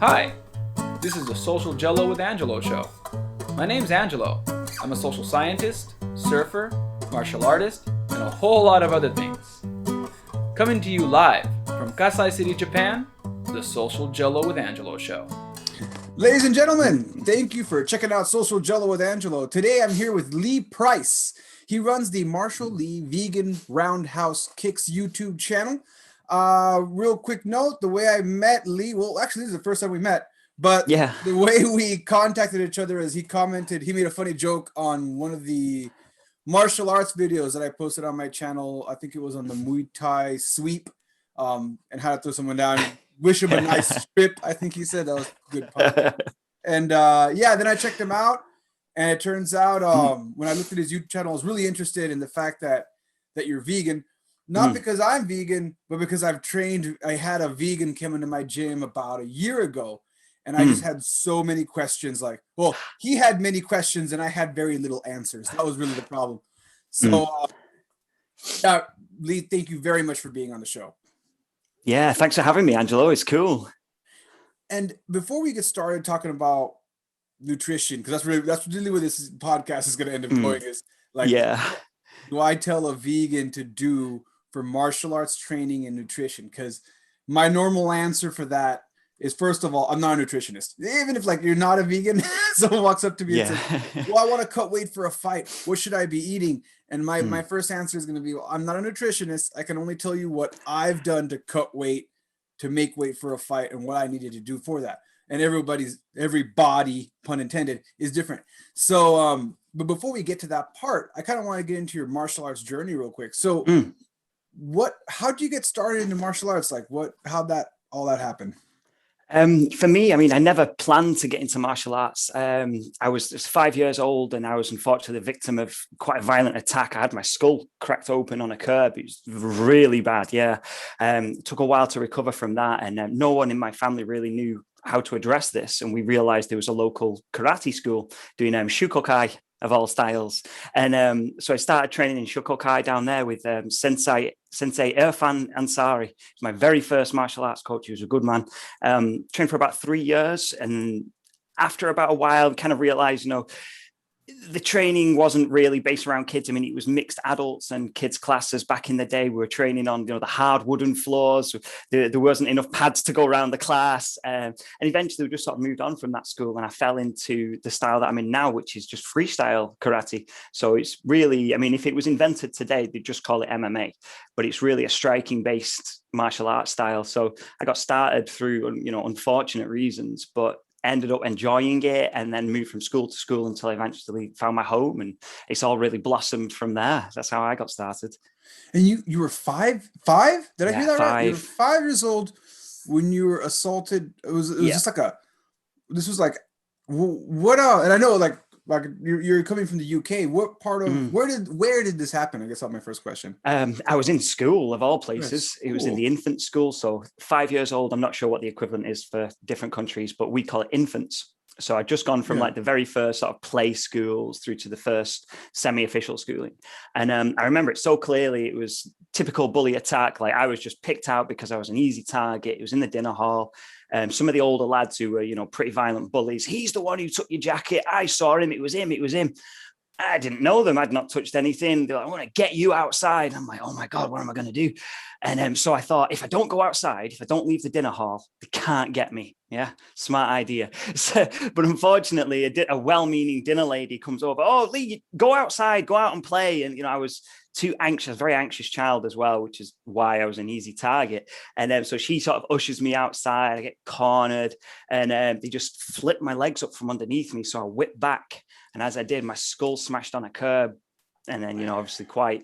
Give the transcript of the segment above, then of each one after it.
Hi, this is the Social Gelo with Angelo show. My name's Angelo. I'm a social scientist, surfer, martial artist, and a whole lot of other things. Coming to you live from Kasai City, Japan, the Social Gelo with Angelo show. Ladies and gentlemen, thank you for checking out Social Gelo with Angelo. Today I'm here with Lee Price. He runs the Marshall Lee Vegan Roundhouse Kicks YouTube channel. Real quick note, the way I met Lee, well, actually, this is the first time we met, but the way we contacted each other is he made a funny joke on one of the martial arts videos that I posted on my channel. I think it was on the Muay Thai sweep, and how to throw someone down. Wish him a nice strip, I think he said. That was a good part. And then I checked him out, and it turns out when I looked at his YouTube channel, I was really interested in the fact that you're vegan. Not because I'm vegan, but because I had a vegan come into my gym about a year ago, and I just had so many questions. He had many questions, and I had very little answers. That was really the problem. So, Lee, thank you very much for being on the show. Yeah, thanks for having me, Angelo. It's cool. And before we get started talking about nutrition, because that's really what this podcast is going to end up going is what do I tell a vegan to do for martial arts training and nutrition? Because my normal answer for that is, first of all, I'm not a nutritionist. Even if you're not a vegan, someone walks up to me and says, well, I want to cut weight for a fight. What should I be eating? And my first answer is going to be, well, I'm not a nutritionist. I can only tell you what I've done to cut weight, to make weight for a fight, and what I needed to do for that. And every body, pun intended, is different. So, but before we get to that part, I kind of want to get into your martial arts journey real quick. So how'd you get started into martial arts? How'd all that happen? For me, I never planned to get into martial arts. I was just 5 years old, and I was unfortunately the victim of quite a violent attack. I had my skull cracked open on a curb. It was really bad. It took a while to recover from that. And no one in my family really knew how to address this. And we realized there was a local karate school doing shukokai of all styles. And so I started training in shukokai down there with Sensei Irfan Ansari. My very first martial arts coach. He was a good man. Trained for about 3 years. And after about a while, kind of realized, the training wasn't really based around kids. It was mixed adults and kids classes. Back in the day, we were training on, the hard wooden floors. There wasn't enough pads to go around the class. And eventually we just sort of moved on from that school. And I fell into the style that I'm in now, which is just freestyle karate. So it's really, if it was invented today, they'd just call it MMA, but it's really a striking based martial arts style. So I got started through, unfortunate reasons, but ended up enjoying it, and then moved from school to school until I eventually found my home, and it's all really blossomed from there. That's how I got started. And you were five? Did I hear that right? You were 5 years old when you were assaulted. It was just what? And I know you're coming from the UK. What part of where did this happen? I guess that's my first question. I was in school of all places. It was in the infant school. So 5 years old. I'm not sure what the equivalent is for different countries, but we call it infants. So I'd just gone from the very first sort of play schools through to the first semi-official schooling. And I remember it so clearly. It was typical bully attack. I was just picked out because I was an easy target. It was in the dinner hall. Some of the older lads who were, pretty violent bullies. He's the one who took your jacket. I saw him. It was him. I didn't know them. I'd not touched anything. They're like, I want to get you outside. I'm like, oh my God, what am I going to do? And so I thought, if I don't go outside, if I don't leave the dinner hall, they can't get me. Yeah, smart idea. But unfortunately, a well-meaning dinner lady comes over. Oh, Lee, go outside, go out and play. And, I was too anxious, very anxious child as well, which is why I was an easy target. And then so she sort of ushers me outside. I get cornered, and they just flip my legs up from underneath me. So I whip back. And as I did, my skull smashed on a curb. And then, obviously quite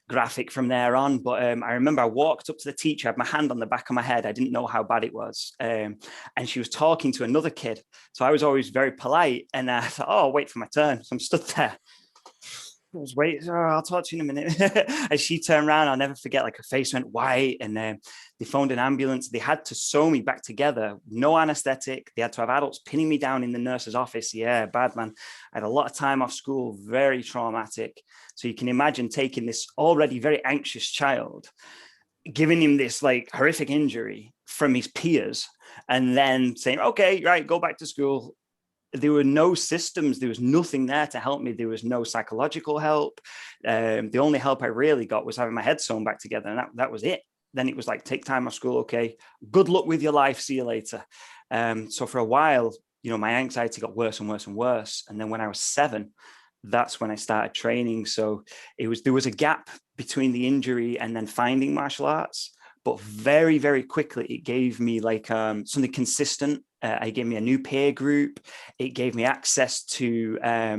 graphic from there on. But I remember I walked up to the teacher, I had my hand on the back of my head. I didn't know how bad it was. And she was talking to another kid. So I was always very polite. And I thought, oh, I'll wait for my turn. So I'm stood there. I was waiting, I'll talk to you in a minute. As she turned around, I'll never forget, her face went white, and they phoned an ambulance. They had to sew me back together, no anesthetic. They had to have adults pinning me down in the nurse's office. Yeah, bad, man. I had a lot of time off school, very traumatic. So you can imagine taking this already very anxious child, giving him this horrific injury, from his peers and then saying, okay, right, go back to school. There were no systems. There was nothing there to help me. There was no psychological help. The only help I really got was having my head sewn back together. And that was it. Then it was like, take time off school. Okay, good luck with your life. See you later. So for a while, you know, my anxiety got worse and worse and worse. And then when I was 7, that's when I started training. So there was a gap between the injury and then finding martial arts. But very, very quickly, it gave me like something consistent. It gave me a new peer group. It gave me access to,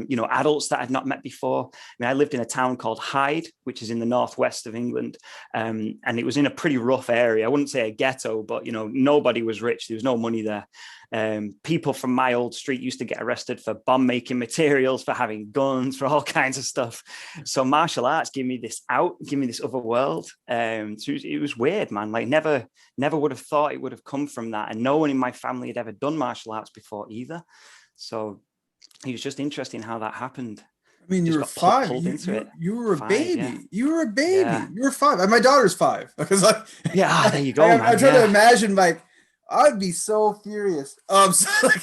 you know, adults that I'd not met before. I mean, I lived in a town called Hyde, which is in the northwest of England. And it was in a pretty rough area. I wouldn't say a ghetto, but, you know, nobody was rich. There was no money there. People from my old street used to get arrested for bomb making materials, for having guns, for all kinds of stuff. So martial arts gave me this other world. So it was weird, man. Like never would have thought it would have come from that. And no one in my family had ever done martial arts before either. So it was just interesting how that happened. I mean, you were 5. You were a baby. Yeah. You were a baby. Yeah. You were 5. And my daughter's 5. Because like, yeah, there you go. I'm trying to imagine, like, I'd be so furious. So like,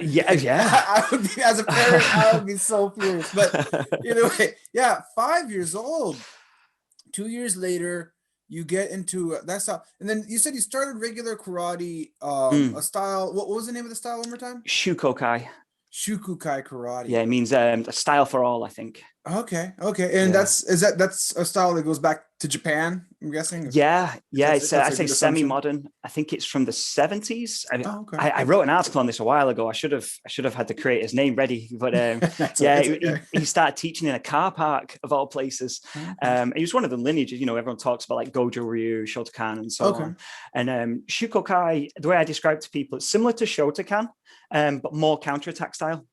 yeah. I would be, as a parent, I would be so furious. But either way, yeah, 5 years old. 2 years later, you get into that style. And then you said you started regular karate, a style. What was the name of the style one more time? Shukokai. Shukokai karate. Yeah, it means a style for all, I think. Okay. And that's a style that goes back to Japan, I'm guessing? Yeah. It's I say semi-modern. I think it's from the 70s. I wrote an article on this a while ago. I should have had the creator's name ready, but he started teaching in a car park of all places. He was one of the lineages, you know, everyone talks about like Gojo Ryu, Shotokan, and so on. And Shukokai, the way I describe it to people, it's similar to Shotokan, but more counterattack style.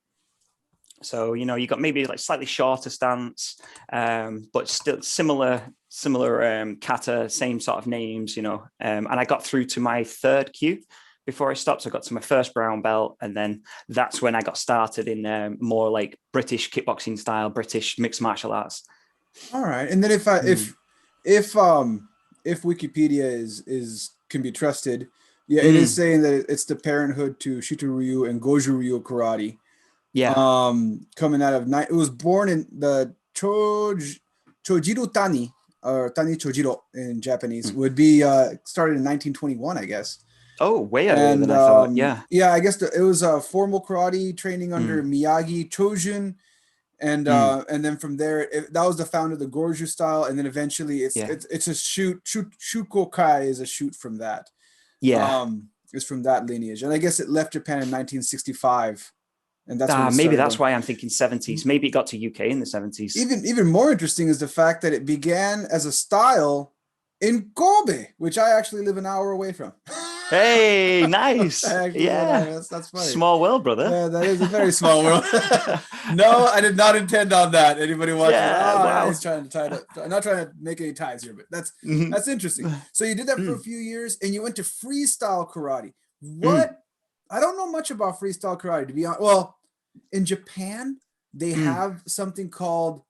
So, you know, you got maybe like slightly shorter stance, but still similar kata, same sort of names, you know. And I got through to my 3rd kyu before I stopped. So I got to my first brown belt. And then that's when I got started in more like British kickboxing style, British mixed martial arts. All right. And then if Wikipedia can be trusted, yeah, it is saying that it's the parenthood to Shito-ryu and Goju-ryu karate. Yeah. Coming out of it was born in the Chojiro Tani, or Tani Chojiro in Japanese, would be started in 1921, I guess. Oh, way earlier than I thought. Yeah, I guess it was formal karate training under Miyagi Chojun, and then from there that was the founder of the Gorju style, and then eventually it's a Shukokai is a shoot from that. Yeah, it's from that lineage, and I guess it left Japan in 1965. And that's maybe that's why I'm thinking 70s. Maybe it got to UK in the 70s. Even more interesting is the fact that it began as a style in Kobe, which I actually live an hour away from. Hey, nice. That's funny. Small world, brother. Yeah, that is a very small world. No, I did not intend on that. Anybody watching? I was trying to tie it up. I'm not trying to make any ties here, but that's interesting. So you did that for a few years, and you went to freestyle karate. What? I don't know much about freestyle karate, to be honest. Well, in Japan, they have something called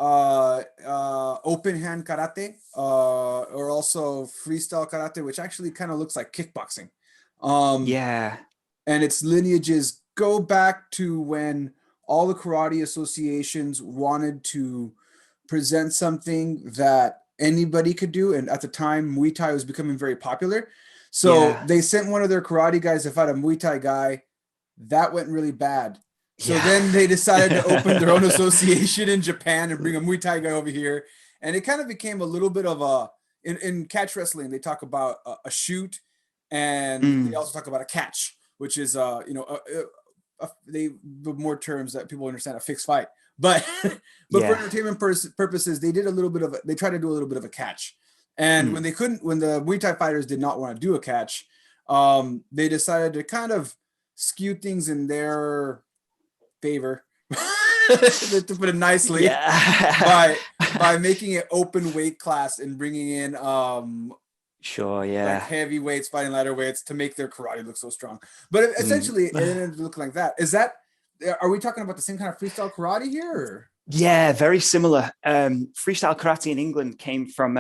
open hand karate, or also freestyle karate, which actually kind of looks like kickboxing. And its lineages go back to when all the karate associations wanted to present something that anybody could do. And at the time, Muay Thai was becoming very popular. So they sent one of their karate guys to fight a Muay Thai guy. That went really bad. So then they decided to open their own association in Japan and bring a Muay Thai guy over here. And it kind of became a little bit of in catch wrestling, they talk about a shoot, and they also talk about a catch, which is, the more terms that people understand, a fixed fight. But for entertainment purposes, they tried to do a little bit of a catch. And when the Muay Thai fighters did not want to do a catch, they decided to kind of skew things in their favor, to put it nicely, by making it open weight class and bringing in like heavyweights fighting lighter weights to make their karate look so strong. But essentially, it ended up looking like that. Are we talking about the same kind of freestyle karate here? Or? Yeah, very similar. Freestyle karate in England came from,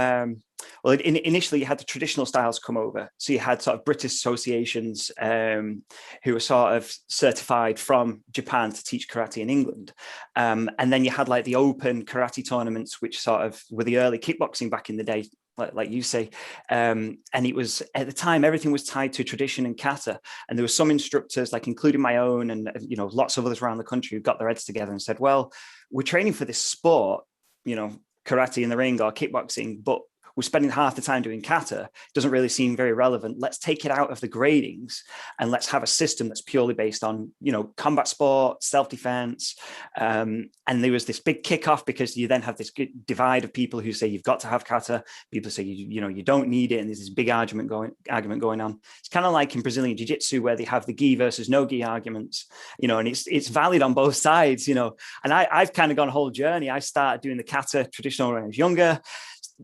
initially you had the traditional styles come over. So you had sort of British associations who were sort of certified from Japan to teach karate in England. And then you had like the open karate tournaments, which sort of were the early kickboxing back in the day, like you say. And it was, at the time, everything was tied to tradition and kata. And there were some instructors, like including my own and, lots of others around the country, who got their heads together and said, well, we're training for this sport, karate in the ring or kickboxing, but we're spending half the time doing kata. It doesn't really seem very relevant. Let's take it out of the gradings and let's have a system that's purely based on, combat sport, self-defense. And there was this big kickoff because you then have this divide of people who say you've got to have kata. People say, you don't need it. And there's this big argument going on. It's kind of like in Brazilian jiu-jitsu where they have the gi versus no gi arguments, and it's valid on both sides, and I've kind of gone a whole journey. I started doing the kata traditional when I was younger,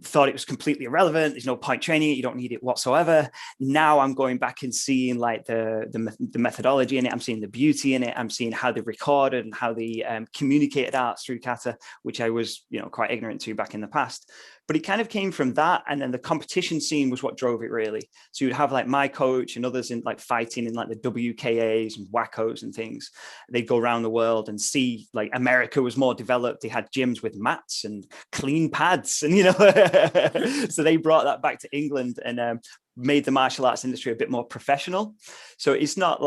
thought it was completely irrelevant. There's no point training it. You don't need it whatsoever. Now I'm going back and seeing like the methodology in it. I'm seeing the beauty in it. I'm seeing how they recorded and how they communicated arts through kata, which I was, quite ignorant to back in the past. But it kind of came from that. And then the competition scene was what drove it really. So you'd have like my coach and others in like fighting in like the WKAs and WACOs and things. They'd go around the world and see like America was more developed. They had gyms with mats and clean pads and, so they brought that back to England and made the martial arts industry a bit more professional. So it's not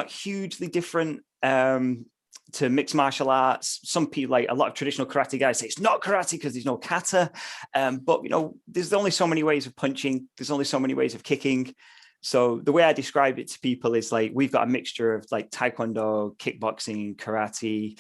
hugely different to mixed martial arts. Some people, like a lot of traditional karate guys, say it's not karate because there's no kata. But there's only so many ways of punching. There's only so many ways of kicking. So the way I describe it to people is like, we've got a mixture of like taekwondo, kickboxing, karate,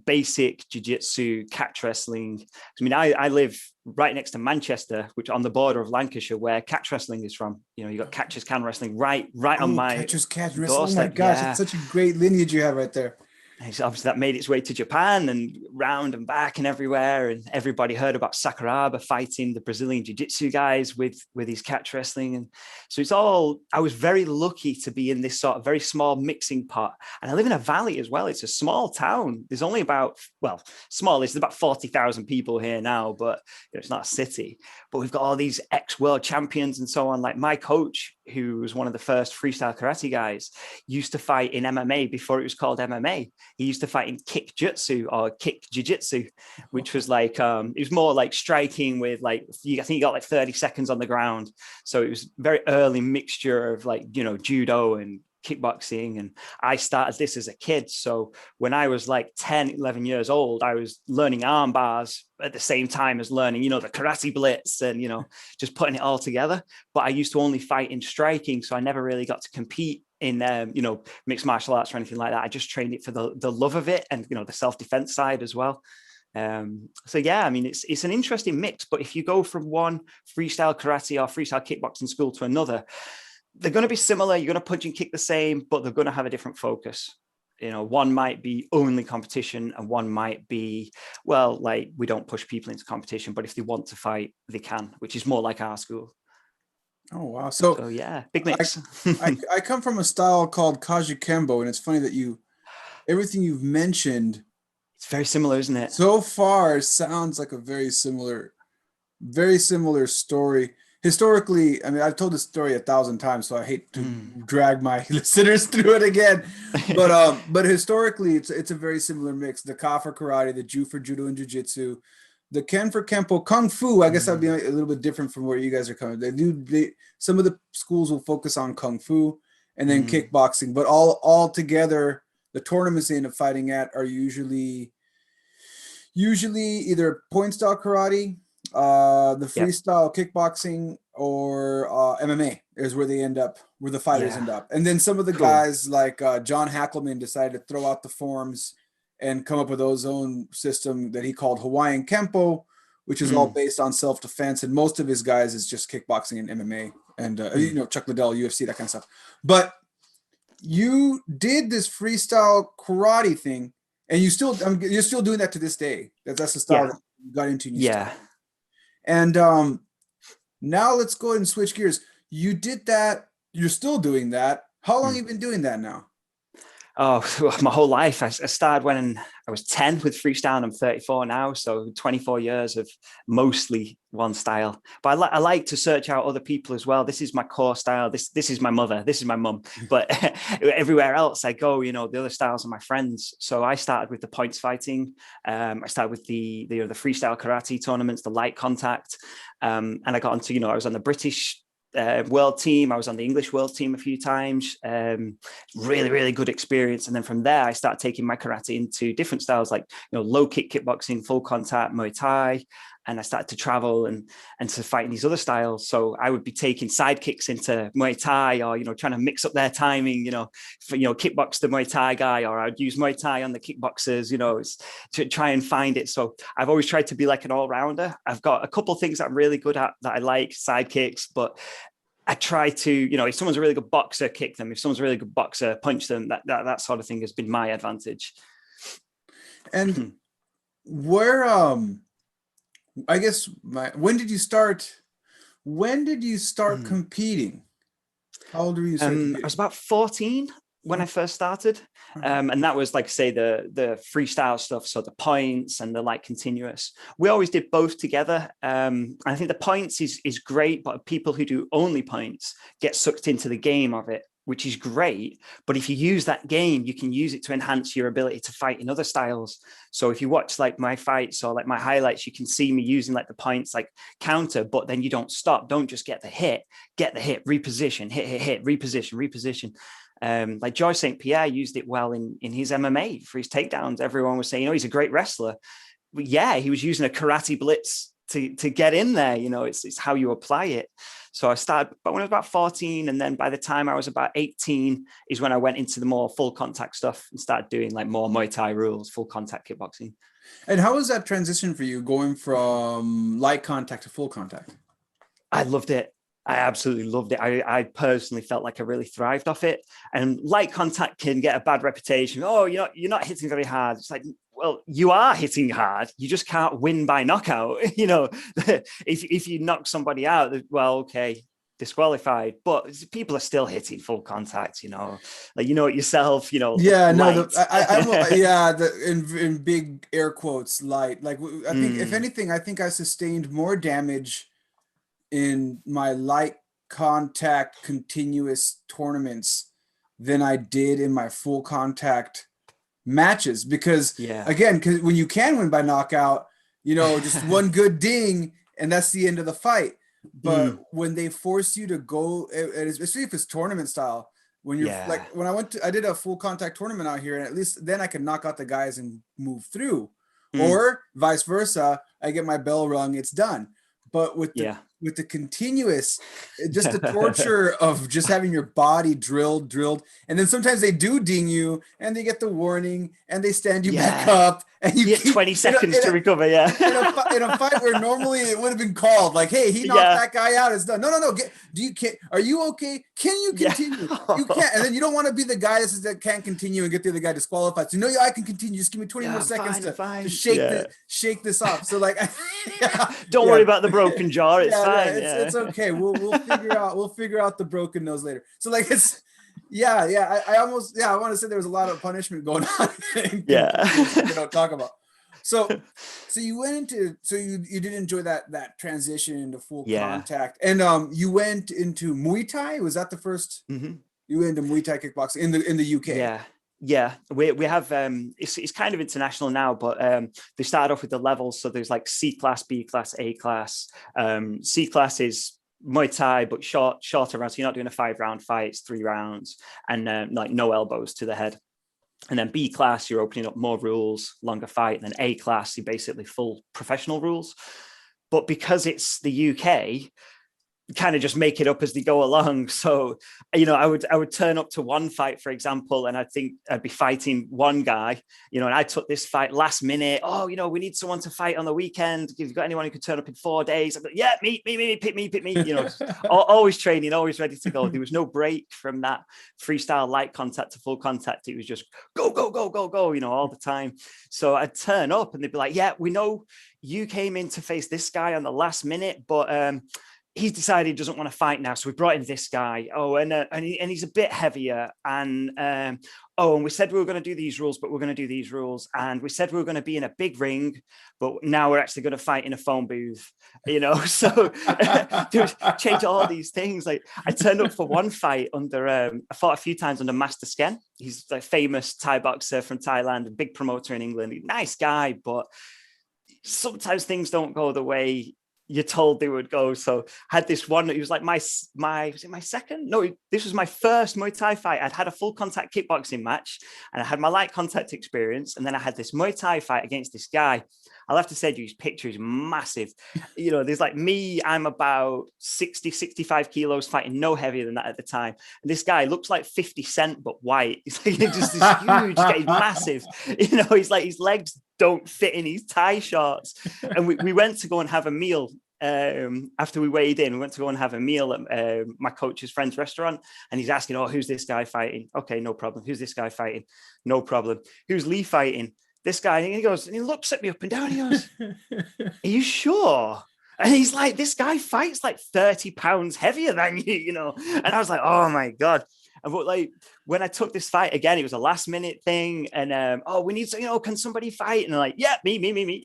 basic jiu-jitsu, catch wrestling. I mean, I live right next to Manchester, which on the border of Lancashire, where catch wrestling is from. You got catchers can wrestling right on my catchers catch wrestling. doorstep. Oh my gosh, it's such a great lineage you have right there. And obviously that made its way to Japan and round and back and everywhere. And everybody heard about Sakuraba fighting the Brazilian jiu-jitsu guys with his catch wrestling. And so I was very lucky to be in this sort of very small mixing pot. And I live in a valley as well. It's a small town. There's only there's about 40,000 people here now, but it's not a city. But we've got all these ex-world champions and so on. Like my coach, who was one of the first freestyle karate guys, used to fight in MMA before it was called MMA. He used to fight in kick jutsu or kick jiu-jitsu, which was like, it was more like striking with like, I think you got like 30 seconds on the ground. So it was very early mixture of like, judo and kickboxing. And I started this as a kid. So when I was like 10, 11 years old, I was learning arm bars at the same time as learning, the karate blitz and, just putting it all together. But I used to only fight in striking. So I never really got to compete in, mixed martial arts or anything like that. I just trained it for the love of it and, the self-defense side as well. So yeah, I mean, it's an interesting mix, but if you go from one freestyle karate or freestyle kickboxing school to another, they're going to be similar. You're going to punch and kick the same, but they're going to have a different focus. One might be only competition and one might be, well, like we don't push people into competition, but if they want to fight, they can, which is more like our school. Oh, wow. So yeah, big mix. I come from a style called Kajukenbo, and it's funny that everything you've mentioned, it's very similar, isn't it? So far, sounds like a very similar story. Historically, I mean, I've told this story 1,000 times, so I hate to drag my listeners through it again. But historically, it's a very similar mix. The Ka for karate, the Ju for judo and jiu-jitsu, the Ken for Kempo, Kung Fu. I guess that'd be a little bit different from where you guys are coming. Some of the schools will focus on Kung Fu and then kickboxing, but all together, the tournaments they end up fighting at are usually either point style karate, the freestyle kickboxing, or MMA is where the fighters end up. And then some of the guys like John Hackleman decided to throw out the forms and come up with his own system that he called Hawaiian Kempo, which is all based on self-defense. And most of his guys is just kickboxing and MMA and, Chuck Liddell, UFC, that kind of stuff. But you did this freestyle karate thing and you're still doing that to this day. That's the style that you got into. And now let's go ahead and switch gears. You did that. You're still doing that. How long have you been doing that now? Oh, my whole life. I started when I was 10 with freestyle. I'm 34 now, so 24 years of mostly one style. But I like to search out other people as well. This is my core style. This is my mother. This is my mum. But everywhere else I go, the other styles are my friends. So I started with the points fighting. I started with the freestyle karate tournaments, the light contact, and I got into, I was on the British world team. I was on the English world team a few times. Really, really good experience. And then from there, I started taking my karate into different styles, like low kick kickboxing, full contact, Muay Thai. And I started to travel and to fight in these other styles. So I would be taking side kicks into Muay Thai, or trying to mix up their timing. Kickbox the Muay Thai guy, or I'd use Muay Thai on the kickboxers. To try and find it. So I've always tried to be like an all rounder. I've got a couple of things that I'm really good at that I like, side kicks, but I try to, if someone's a really good boxer, kick them. If someone's a really good boxer, punch them. That sort of thing has been my advantage. And where, I guess, when did you start competing? How old were you? I was about 14 when I first started. And that was, like I say, the freestyle stuff. So the points and the light continuous. We always did both together. I think the points is great, but people who do only points get sucked into the game of it, which is great. But if you use that game, you can use it to enhance your ability to fight in other styles. So if you watch like my fights or like my highlights, you can see me using like the points like counter, but then you don't stop. Don't just get the hit, reposition, hit, reposition. Like George St. Pierre used it well in his MMA for his takedowns. Everyone was saying, he's a great wrestler. But yeah, he was using a karate blitz to get in there. It's how you apply it. So I started, but when I was about 14, and then by the time I was about 18 is when I went into the more full contact stuff and started doing like more Muay Thai rules, full contact kickboxing. And how was that transition for you, going from light contact to full contact? I loved it. I absolutely loved it. I personally felt like I really thrived off it. And light contact can get a bad reputation. Oh, you're not hitting very hard. It's like, well, you are hitting hard. You just can't win by knockout. If you knock somebody out, well, okay, disqualified. But people are still hitting full contact. Like it yourself. Yeah, no, in big air quotes, light. Like I think, if anything, I think I sustained more damage in my light contact continuous tournaments than I did in my full contact matches, because because when you can win by knockout, just one good ding and that's the end of the fight. But when they force you to go, and especially if it's tournament style, when you're like, when I did a full contact tournament out here, and at least then I could knock out the guys and move through, or vice versa, I get my bell rung, it's done. But with the continuous, just the torture of just having your body drilled, and then sometimes they do ding you, and they get the warning, and they stand you back up, and you get 20 seconds to recover. Yeah, in a fight where normally it would have been called like, "Hey, he knocked that guy out. It's done." No. Are you okay? Can you continue? You can't, and then you don't want to be the guy that can't continue and get the other guy disqualified. So I can continue. Just give me 20 more seconds to shake this off. So like, don't worry about the broken jaw. It's fine. It's okay. We'll figure out the broken nose later. So like it's I want to say there was a lot of punishment going on. Talk about. So you went into, you did enjoy that transition into full contact, and you went into Muay Thai. Was that the first? You went into Muay Thai kickboxing in the UK? Yeah, we have it's kind of international now, but they started off with the levels. So there's like C class, B class, A class. C class is Muay Thai, but shorter rounds. So you're not doing a 5-round fight; it's 3 rounds, and like no elbows to the head. And then B class, you're opening up more rules, longer fight. And then A class, you're basically full professional rules. But because it's the UK, kind of just make it up as they go along. So, I would turn up to one fight, for example, and I think I'd be fighting one guy, and I took this fight last minute. Oh, we need someone to fight on the weekend. If you've got anyone who could turn up in 4 days, I'm like, yeah, me, pick me, always training, always ready to go. There was no break from that freestyle light contact to full contact. It was just go, all the time. So I'd turn up and they'd be like, yeah, we know you came in to face this guy on the last minute, but he's decided he doesn't want to fight now. So we brought in this guy. Oh, and he's a bit heavier. And and we said we were going to do these rules, but we're going to do these rules. And we said we were going to be in a big ring, but now we're actually going to fight in a phone booth, So change all these things. Like I turned up for one fight under, I fought a few times under Master Sken. He's a famous Thai boxer from Thailand, a big promoter in England. Nice guy, but sometimes things don't go the way you're told they would go. So I had this one, it was like was it my second? No, this was my first Muay Thai fight. I'd had a full contact kickboxing match and I had my light contact experience. And then I had this Muay Thai fight against this guy. I'll have to say, his picture is massive. There's like me, I'm about 60, 65 kilos fighting no heavier than that at the time. And this guy looks like 50 Cent, but white. He's like just this huge guy, he's massive. He's like, his legs don't fit in his Thai shorts. And we went to go and have a meal. After we weighed in, we went to go and have a meal at my coach's friend's restaurant. And he's asking, who's this guy fighting? Okay, no problem. Who's this guy fighting? No problem. Who's Lee fighting? This guy. And he goes, and he looks at me up and down. He goes, are you sure? And he's like, this guy fights like 30 pounds heavier than you, And I was like, oh my God. And but like when I took this fight again, it was a last minute thing. And we need to, can somebody fight? And I'm like, yeah, me.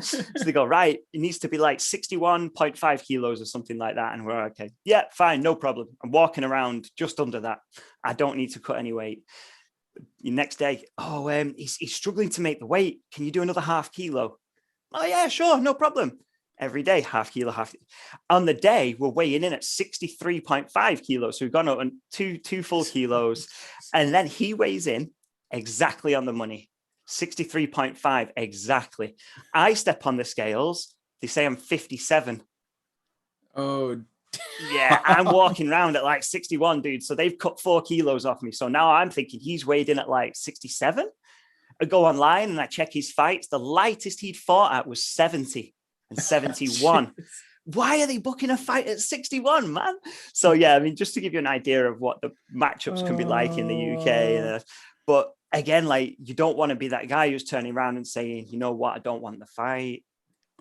So they go, right, it needs to be like 61.5 kilos or something like that. And we're okay. Yeah, fine, no problem. I'm walking around just under that. I don't need to cut any weight. The next day, he's struggling to make the weight. Can you do another half kilo? Oh yeah, sure, no problem. Every day, half kilo. On the day, we're weighing in at 63.5 kilos. So we've gone up on two full kilos. And then he weighs in exactly on the money, 63.5 exactly. I step on the scales. They say I'm 57. Oh, yeah, I'm walking around at like 61, dude. So they've cut 4 kilos off me. So now I'm thinking he's weighed in at like 67. I go online and I check his fights. The lightest he'd fought at was 70. And 71. Why are they booking a fight at 61, man? So yeah, I mean, just to give you an idea of what the matchups can be like in the UK. But again, like you don't want to be that guy who's turning around and saying, you know what, I don't want the fight.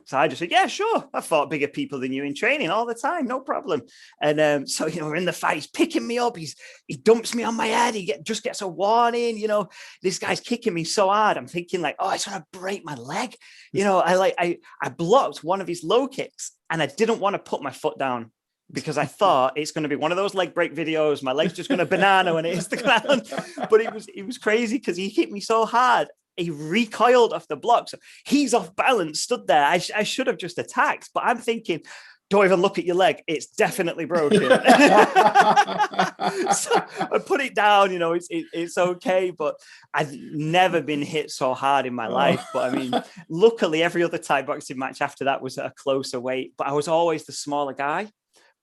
So I just said, yeah, sure. I fought bigger people than you in training all the time. No problem. And so, we're in the fight. He's picking me up. He dumps me on my head. He just gets a warning. This guy's kicking me so hard. I'm thinking like, it's going to break my leg. I blocked one of his low kicks and I didn't want to put my foot down because I thought it's going to be one of those leg break videos. My leg's just going to banana when it hits the ground. But it was crazy because he hit me so hard. He recoiled off the block. So he's off balance, stood there. I should have just attacked, but I'm thinking, don't even look at your leg. It's definitely broken. So I put it down, it's okay. But I've never been hit so hard in my life. But I mean, luckily every other Thai boxing match after that was at a closer weight, but I was always the smaller guy.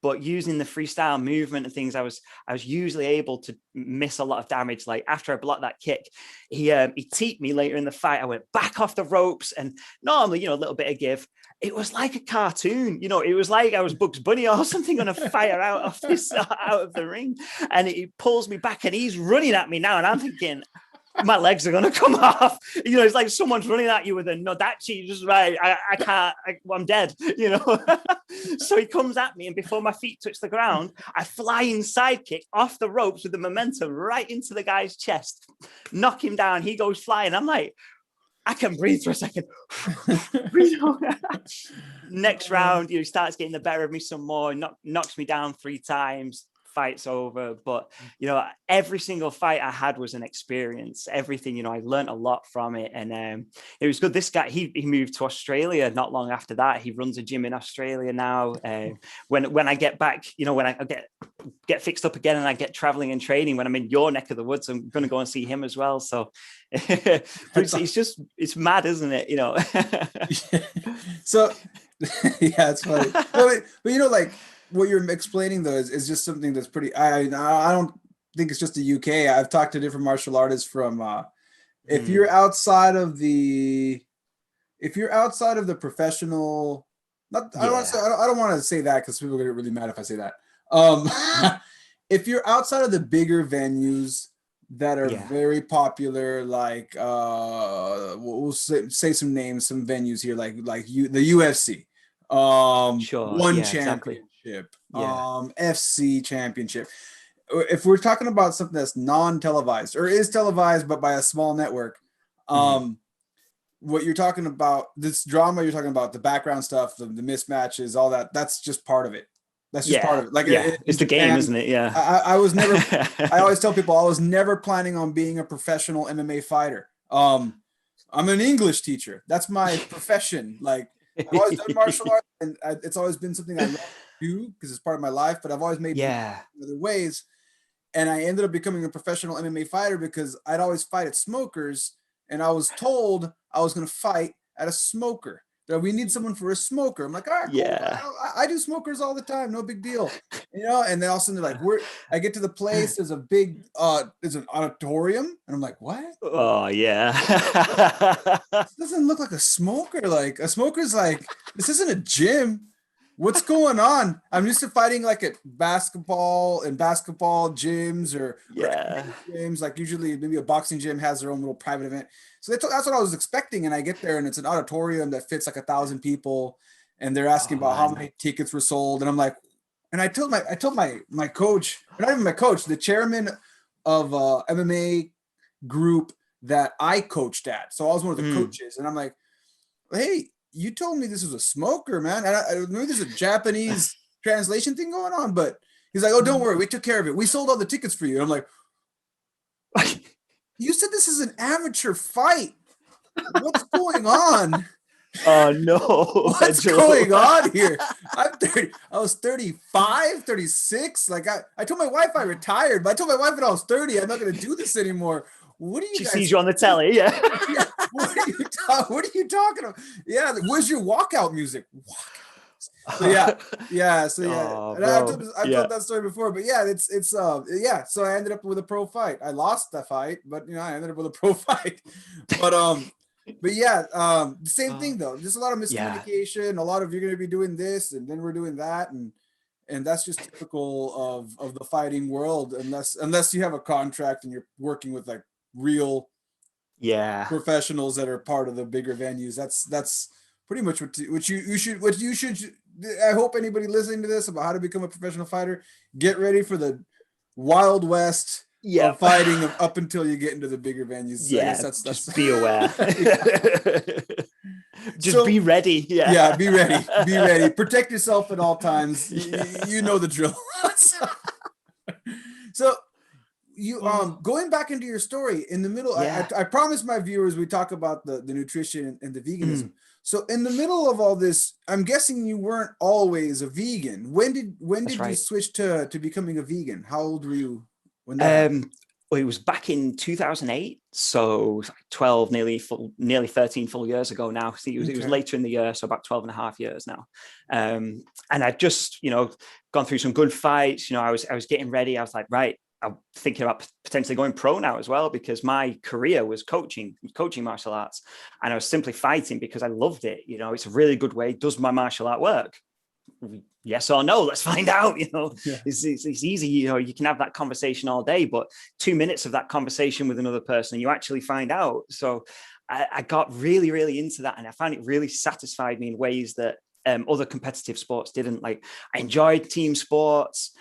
But using the freestyle movement and things, I was usually able to miss a lot of damage. Like after I blocked that kick, he teeped me later in the fight. I went back off the ropes, and normally, a little bit of give. It was like a cartoon, it was like I was Bugs Bunny or something on a fire out of the ring, and he pulls me back, and he's running at me now, and I'm thinking, my legs are going to come off. It's like someone's running at you with a Nodachi, just right. I can't, I'm dead, So he comes at me, and before my feet touch the ground, I fly in sidekick off the ropes with the momentum right into the guy's chest, knock him down. He goes flying. I'm like, I can breathe for a second. Next round, he starts getting the better of me some more, knocks me down 3 times. Fight's over. But every single fight I had was an experience. Everything, I learned a lot from it, and it was good. This guy, he moved to Australia not long after that. He runs a gym in Australia now. When I get back, when I get fixed up again and I get traveling and training, when I'm in your neck of the woods, I'm going to go and see him as well. So it's mad, isn't it? So yeah, it's funny. But like what you're explaining though is just something that's pretty. I don't think it's just the UK. I've talked to different martial artists from. If you're outside of the professional, not I don't want to say that because people get really mad if I say that. If you're outside of the bigger venues that are very popular, like we'll say some names, some venues here, like the UFC, sure, one championship, championship, FC championship. If we're talking about something that's non-televised or is televised but by a small network, what you're talking about, this drama you're talking about, the background stuff, the mismatches, all that, that's just part of it. That's just part of it. Like it's the game, isn't it? Yeah. I was never, I always tell people I was never planning on being a professional MMA fighter. I'm an English teacher. That's my profession. Like I've always done martial arts, and it's always been something I love to do because it's part of my life, but I've always made other ways. And I ended up becoming a professional MMA fighter because I'd always fight at smokers, and I was told I was going to fight at a smoker. That we need someone for a smoker. I'm like, all right, cool. I do smokers all the time, no big deal, you know. And then all of a sudden they're like, I get to the place, there's a big, there's an auditorium, and I'm like, what? Oh yeah, this doesn't look like a smoker. Like a smoker's like, this isn't a gym. What's going on? I'm used to fighting like at basketball gyms or gyms. Like usually maybe a boxing gym has their own little private event. So that's what I was expecting. And I get there and it's an auditorium that fits like 1,000 people. And they're asking about how many tickets were sold. And I'm like, and I told my coach, not even my coach, the chairman of MMA group that I coached at. So I was one of the coaches. And I'm like, hey, you told me this was a smoker, man. And maybe there's a Japanese translation thing going on, but he's like, oh, don't worry. We took care of it. We sold all the tickets for you. And I'm like, you said this is an amateur fight. What's going on? Oh, no. What's going on here? I'm 30. I was 35, 36. Like I told my wife I retired, but I told my wife when I was 30, I'm not going to do this anymore. What are you? She sees you on the telly, yeah. What are you talking about? Yeah, where's your walkout music? So Oh, and I've told that story before, but yeah, it's So I ended up with a pro fight. I lost that fight, but I ended up with a pro fight. But yeah, the same thing though. Just a lot of miscommunication. A lot of you're going to be doing this, and then we're doing that, and that's just typical of the fighting world. Unless you have a contract and you're working with like real professionals that are part of the bigger venues. That's pretty much what you should. I hope anybody listening to this about how to become a professional fighter, get ready for the Wild West of fighting up until you get into the bigger venues. Yeah, that's be aware. Just be ready. Yeah, be ready. Be ready. Protect yourself at all times. You know the drill. So you going back into your story in the middle, I promised my viewers we talk about the nutrition and the veganism. So in the middle of all this, I'm guessing you weren't always a vegan. When did you switch to becoming a vegan? How old were you when that well, it was back in 2008, so 12, nearly 13 full years ago now. See, it was later in the year, so about 12 and a half years now. And I'd just, gone through some good fights. I was getting ready. I was like, right, I'm thinking about potentially going pro now as well, because my career was coaching martial arts, and I was simply fighting because I loved it. It's a really good way. Does my martial art work? Yes or no? Let's find out. It's easy. You can have that conversation all day, but 2 minutes of that conversation with another person, you actually find out. So I got really, really into that, and I found it really satisfied me in ways that other competitive sports didn't. Like, I enjoyed team sports.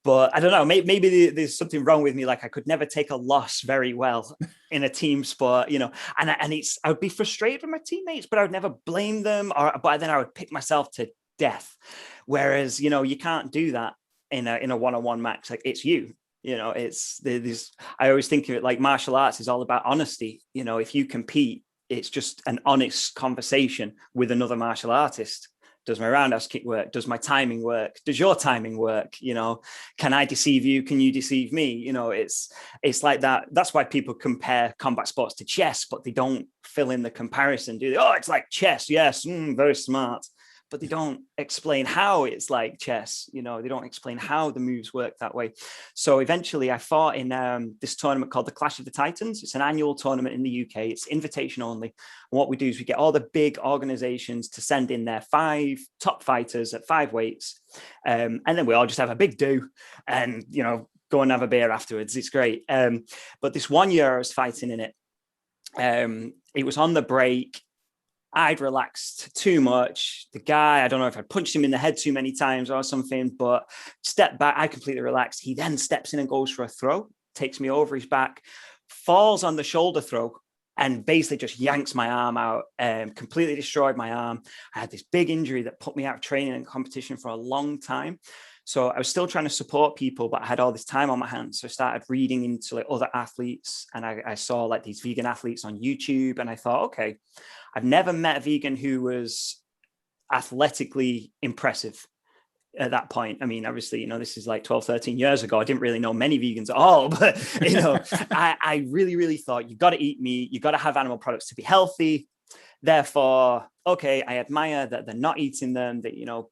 But I don't know, maybe there's something wrong with me. Like, I could never take a loss very well in a team sport, and I would be frustrated with my teammates, but I would never blame them, but then I would pick myself to death. Whereas, you can't do that in a one-on-one match. Like, it's you, I always think of it like martial arts is all about honesty. If you compete, it's just an honest conversation with another martial artist. Does my roundhouse kick work? Does my timing work? Does your timing work? Can I deceive you? Can you deceive me? It's like that. That's why people compare combat sports to chess, but they don't fill in the comparison, do they? Oh, it's like chess. Yes. Very smart. But they don't explain how it's like chess. They don't explain how the moves work that way. So eventually I fought in this tournament called the Clash of the Titans. It's an annual tournament in the UK. It's invitation only. And what we do is we get all the big organizations to send in their 5 top fighters at 5 weights. And then we all just have a big do and, go and have a beer afterwards. It's great. But this one year I was fighting in it. It was on the break. I'd relaxed too much. The guy, I don't know if I punched him in the head too many times or something, but step back, I completely relaxed. He then steps in and goes for a throw, takes me over his back, falls on the shoulder throw, and basically just yanks my arm out, completely destroyed my arm. I had this big injury that put me out of training and competition for a long time. So I was still trying to support people, but I had all this time on my hands. So I started reading into like other athletes, and I saw like these vegan athletes on YouTube, and I thought, okay, I've never met a vegan who was athletically impressive at that point. I mean, obviously, this is like 12, 13 years ago. I didn't really know many vegans at all, but, I really, really thought you've got to eat meat. You've got to have animal products to be healthy. Therefore, okay, I admire that they're not eating them,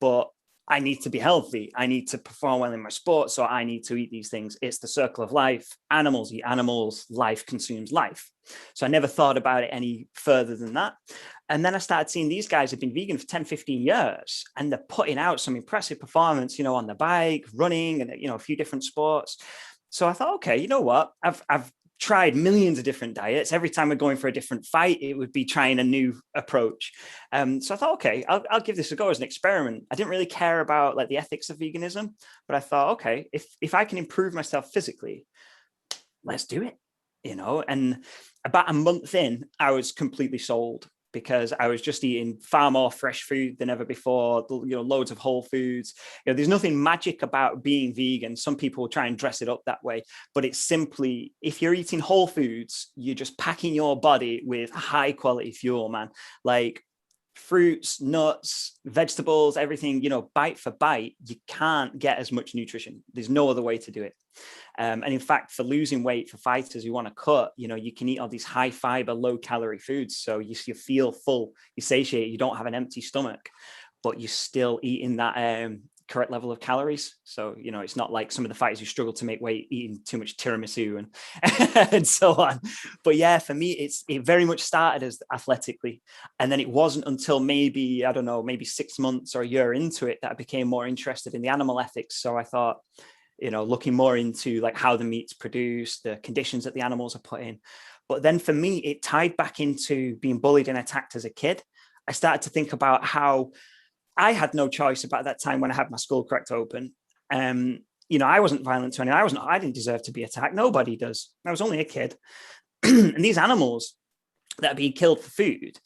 but I need to be healthy. I need to perform well in my sport. So I need to eat these things. It's the circle of life. Animals eat animals. Life consumes life. So I never thought about it any further than that. And then I started seeing these guys have been vegan for 10, 15 years, and they're putting out some impressive performance, on the bike, running, and, a few different sports. So I thought, okay, you know what? I've tried millions of different diets. Every time we're going for a different fight, it would be trying a new approach. So I thought, okay, I'll give this a go as an experiment. I didn't really care about like the ethics of veganism, but I thought, okay, if I can improve myself physically, let's do it, and about a month in, I was completely sold, because I was just eating far more fresh food than ever before, loads of whole foods. There's nothing magic about being vegan. Some people try and dress it up that way, but it's simply, if you're eating whole foods, you're just packing your body with high quality fuel, man. Like fruits, nuts, vegetables, everything, bite for bite, you can't get as much nutrition. There's no other way to do it. And in fact, for losing weight, for fighters who want to cut, you can eat all these high fiber, low calorie foods. So you feel full, you satiate, you don't have an empty stomach, but you're still eating that correct level of calories. So, it's not like some of the fighters who struggle to make weight eating too much tiramisu and so on. But yeah, for me, it very much started as athletically. And then it wasn't until maybe 6 months or a year into it that I became more interested in the animal ethics. So I thought, looking more into like how the meat's produced, the conditions that the animals are put in. But then for me, it tied back into being bullied and attacked as a kid. I started to think about how I had no choice about that time when I had my skull cracked open. I wasn't violent to anyone. I didn't deserve to be attacked. Nobody does. I was only a kid. And these animals that are being killed for food,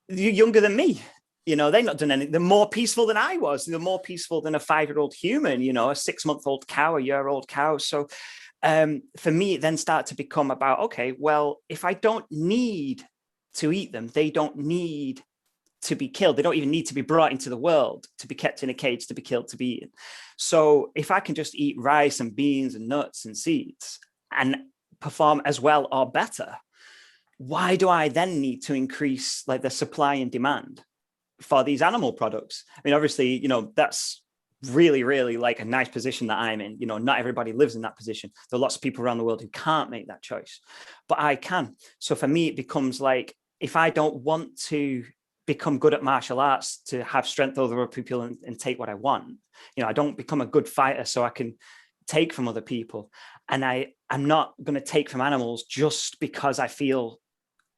they're younger than me. They've not done anything. They're more peaceful than I was. They're more peaceful than a 5-year-old human, a 6-month-old cow, a year-old cow. So for me, it then started to become about, okay, well, if I don't need to eat them, they don't need to be killed. They don't even need to be brought into the world to be kept in a cage, to be killed, to be eaten. So if I can just eat rice and beans and nuts and seeds and perform as well or better, why do I then need to increase like the supply and demand for these animal products? I mean, obviously, that's really, really like a nice position that I'm in. Not everybody lives in that position. There are lots of people around the world who can't make that choice, but I can. So for me, it becomes like, if I don't want to become good at martial arts to have strength over other people and take what I want, I don't become a good fighter so I can take from other people. And I'm not going to take from animals just because I feel,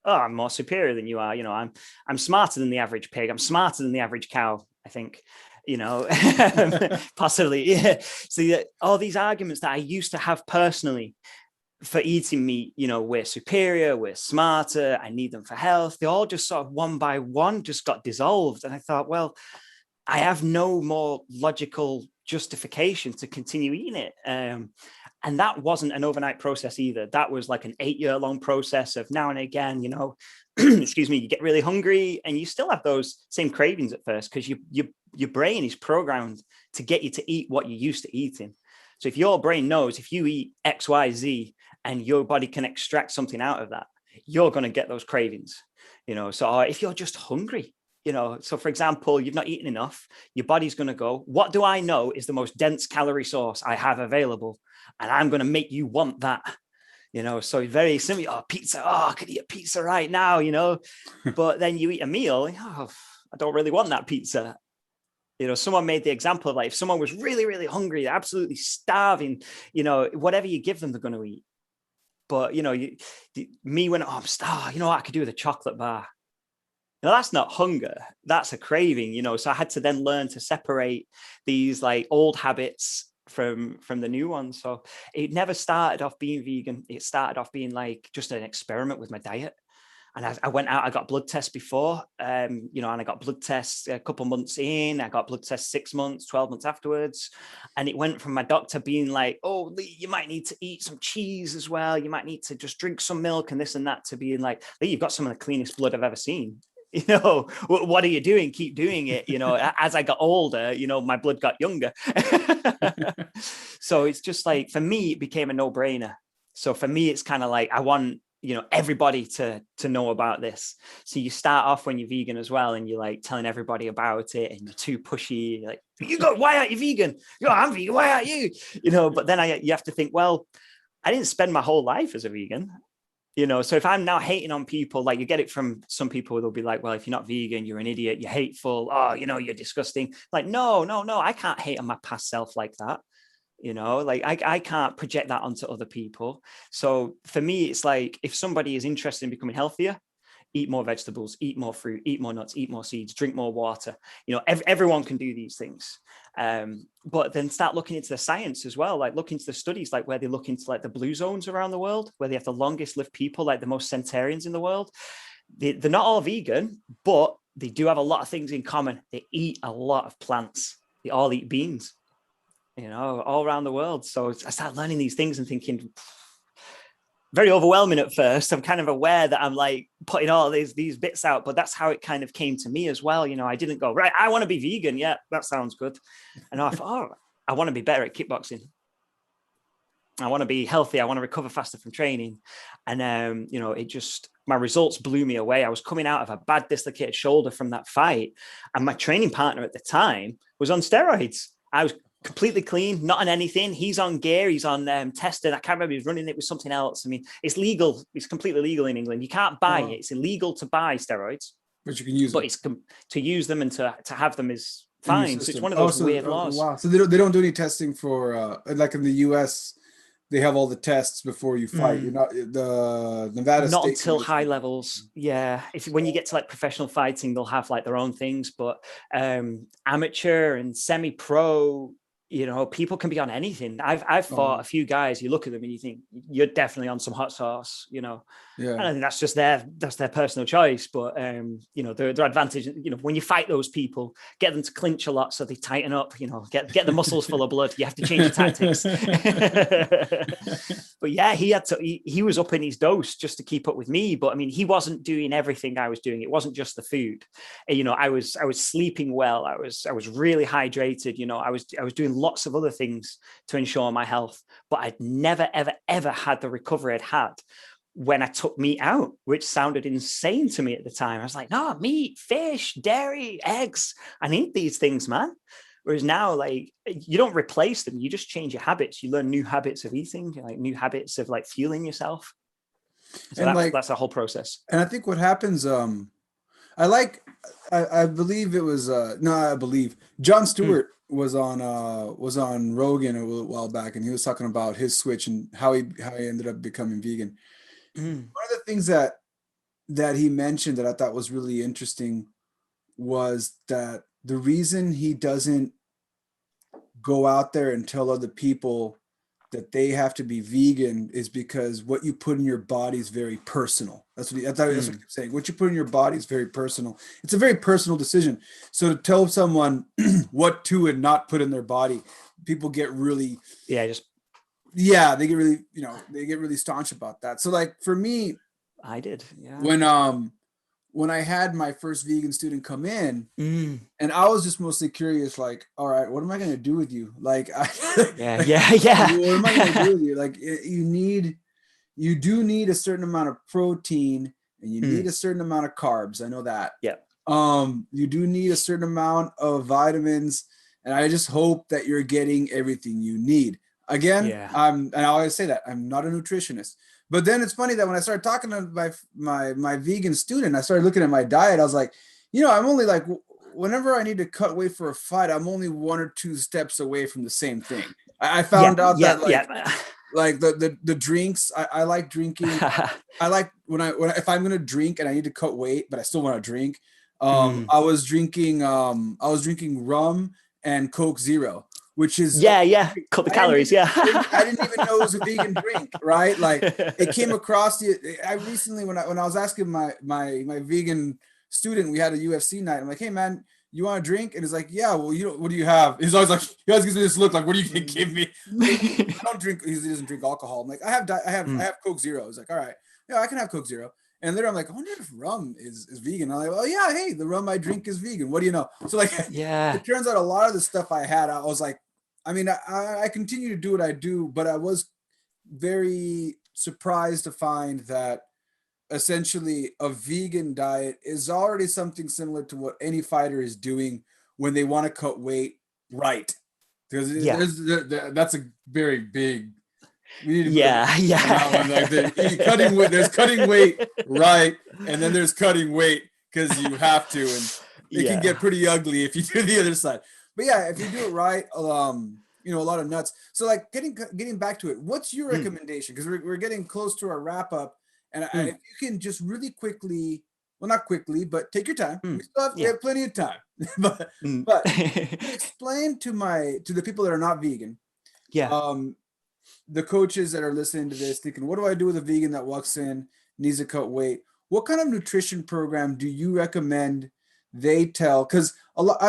oh, I'm more superior than you are. I'm smarter than the average pig. I'm smarter than the average cow, I think, possibly. Yeah. So all these arguments that I used to have personally for eating meat, we're superior, we're smarter, I need them for health, they all just sort of one by one just got dissolved. And I thought, well, I have no more logical justification to continue eating it. And that wasn't an overnight process either. That was like an 8-year-long process of now and again, excuse me, you get really hungry and you still have those same cravings at first, because your brain is programmed to get you to eat what you're used to eating. So if your brain knows if you eat X, Y, Z and your body can extract something out of that, you're going to get those cravings, So if you're just hungry, so for example, you've not eaten enough, your body's going to go, what do I know is the most dense calorie source I have available? And I'm going to make you want that, so very simply, pizza, I could eat a pizza right now, but then you eat a meal, I don't really want that pizza. Someone made the example of like, if someone was really, really hungry, absolutely starving, whatever you give them, they're going to eat. But, me when I'm starved, I could do with a chocolate bar. Now, that's not hunger, that's a craving, you know. So I had to then learn to separate these like old habits from the new ones. So it never started off being vegan. It started off being like just an experiment with my diet. And I went out, I got blood tests before, you know, and I got blood tests a couple months in, I got blood tests 6 months, 12 months afterwards. And it went from my doctor being like, oh, Lee, you might need to eat some cheese as well. You might need to just drink some milk and this and that, to being like, Lee, you've got some of the cleanest blood I've ever seen. You know, what are you doing? Keep doing it. You know, as I got older, you know, my blood got younger. So it's just like, for me, it became a no-brainer. So for me, it's kind of like, I want, you know, everybody to know about this. So you start off when you're vegan as well, and you're like telling everybody about it, and you're too pushy. You're like, why aren't you vegan? I'm vegan. Why aren't you? You know, but then you have to think, well, I didn't spend my whole life as a vegan. You know, so if I'm now hating on people, like you get it from some people, they'll be like, well, if you're not vegan, you're an idiot, you're hateful. Oh, you know, you're disgusting. Like, no, I can't hate on my past self like that. You know, like I can't project that onto other people. So for me, it's like, if somebody is interested in becoming healthier, eat more vegetables, eat more fruit, eat more nuts, eat more seeds, drink more water. You know, everyone can do these things. But then start looking into the science as well, like look into the studies, like where they look into like the blue zones around the world, where they have the longest lived people, like the most centenarians in the world. They're not all vegan, but they do have a lot of things in common. They eat a lot of plants. They all eat beans, you know, all around the world. So I started learning these things and thinking, very overwhelming at first. I'm kind of aware that I'm like putting all these bits out, but that's how it kind of came to me as well. You know, I didn't go, right, I want to be vegan. Yeah, that sounds good. And I thought, oh, I want to be better at kickboxing. I want to be healthy. I want to recover faster from training. And, you know, my results blew me away. I was coming out of a bad dislocated shoulder from that fight. And my training partner at the time was on steroids. I was completely clean, not on anything. He's on gear. He's on tested. I can't remember. He was running it with something else. I mean, it's legal. It's completely legal in England. You can't buy it. It's illegal to buy steroids. But you can use them. But it's to use them and to have them is fine. So it's one of those weird laws. Wow. So they don't do any testing for like in the US. They have all the tests before you fight. You're not the Nevada not State until high levels. Yeah, when you get to like professional fighting, they'll have like their own things. But amateur and semi-pro, you know, people can be on anything. I've fought a few guys. You look at them and you think you're definitely on some hot sauce. You know, and I think that's just their personal choice. But you know, their advantage. You know, when you fight those people, get them to clinch a lot so they tighten up. You know, get the muscles full of blood. You have to change your tactics. But yeah, he was up in his dose just to keep up with me. But I mean, he wasn't doing everything I was doing. It wasn't just the food. You know, I was sleeping well. I was really hydrated. You know, I was doing lots of other things to ensure my health, but I'd never, ever had the recovery I'd had when I took meat out, which sounded insane to me at the time. I was like, no, meat, fish, dairy, eggs. I need these things, man. Whereas now, like, you don't replace them. You just change your habits. You learn new habits of eating, like new habits of like fueling yourself. So that's a whole process. And I think what happens, I believe it was, Jon Stewart was on Rogan a little while back, and he was talking about his switch and how he ended up becoming vegan. One of the things that he mentioned that I thought was really interesting was that the reason he doesn't go out there and tell other people that they have to be vegan is because what you put in your body is very personal. That's what he kept saying. What you put in your body is very personal. It's a very personal decision. So to tell someone what to and not put in their body, people get really, they get really, you know, they get really staunch about that. So like for me, I did, yeah. When I had my first vegan student come in, and I was just mostly curious, like, all right, what am I going to do with you? Like, what am I going to do with you? Like, you do need a certain amount of protein, and you need a certain amount of carbs. I know that. Yeah. You do need a certain amount of vitamins, and I just hope that you're getting everything you need. Again, and I always say that I'm not a nutritionist. But then it's funny that when I started talking to my vegan student, I started looking at my diet. I was like, you know, I'm only like, whenever I need to cut weight for a fight, I'm only 1 or 2 steps away from the same thing. I found out that like the drinks, I like drinking. I like when if I'm going to drink and I need to cut weight, but I still want to drink, I was drinking rum and Coke Zero, which is cut the calories. I didn't even know it was a vegan drink, right? Like it came across I recently when I was asking my vegan student, we had a UFC night. I'm like, hey man, you want a drink? And he's like, yeah, well, what do you have? He's always like, he always gives me this look like, what are you gonna give me? I don't drink. He doesn't drink alcohol. I'm like, I have Coke Zero. He's like, all right, yeah, I can have Coke Zero. And later I'm like, I wonder if rum is vegan. I'm like, oh yeah, hey, the rum I drink is vegan. What do you know? So like, it turns out a lot of the stuff I had, I was like, I mean, I continue to do what I do, but I was very surprised to find that essentially a vegan diet is already something similar to what any fighter is doing when they want to cut weight right. Because that's a very big. Like cutting weight. There's cutting weight right, and then there's cutting weight because you have to, and it can get pretty ugly if you do the other side. But yeah, if you do it right, a lot of nuts. So like getting back to it, what's your recommendation? Because we're getting close to our wrap up, and if you can just really quickly, well, not quickly, but take your time. We still have plenty of time. but explain to the people that are not vegan. The coaches that are listening to this thinking, what do I do with a vegan that walks in, needs to cut weight? What kind of nutrition program do you recommend they tell? Because a lot,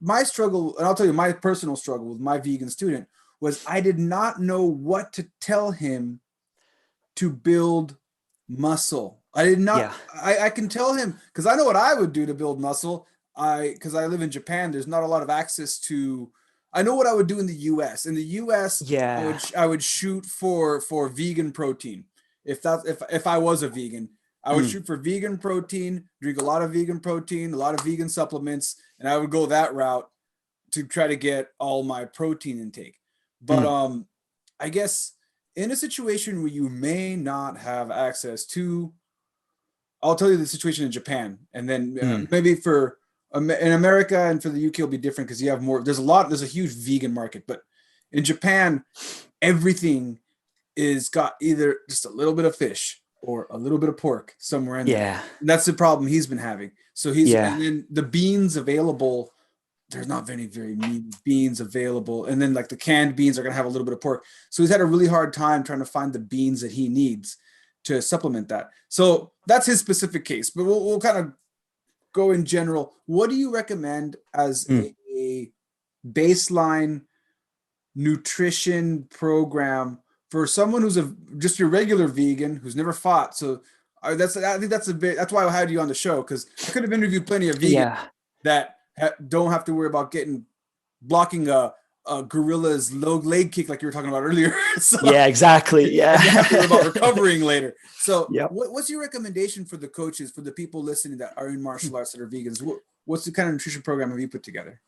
my struggle, and I'll tell you my personal struggle with my vegan student was I did not know what to tell him to build muscle. I did not, I can tell him, because I know what I would do to build muscle. Because I live in Japan, there's not a lot of access to, I know what I would do in the US. In the US, I would shoot for vegan protein. If I was a vegan, I would shoot for vegan protein, drink a lot of vegan protein, a lot of vegan supplements, and I would go that route to try to get all my protein intake. But I guess in a situation where you may not have access to, I'll tell you the situation in Japan, and then maybe for in America and for the UK will be different because you have more. There's a huge vegan market, but in Japan, everything is got either just a little bit of fish or a little bit of pork somewhere in there. And that's the problem he's been having. So and then the beans available, there's not very many beans available. And then like the canned beans are going to have a little bit of pork. So he's had a really hard time trying to find the beans that he needs to supplement that. So that's his specific case, but we'll kind of go in general. What do you recommend as a baseline nutrition program for someone who's just your regular vegan who's never fought? So I think that's why I had you on the show, because I could have interviewed plenty of vegans that don't have to worry about blocking a gorilla's low leg kick like you were talking about earlier. So, exactly. You have to worry about recovering later. So what's your recommendation for the coaches, for the people listening that are in martial arts that are vegans? What's the kind of nutrition program have you put together?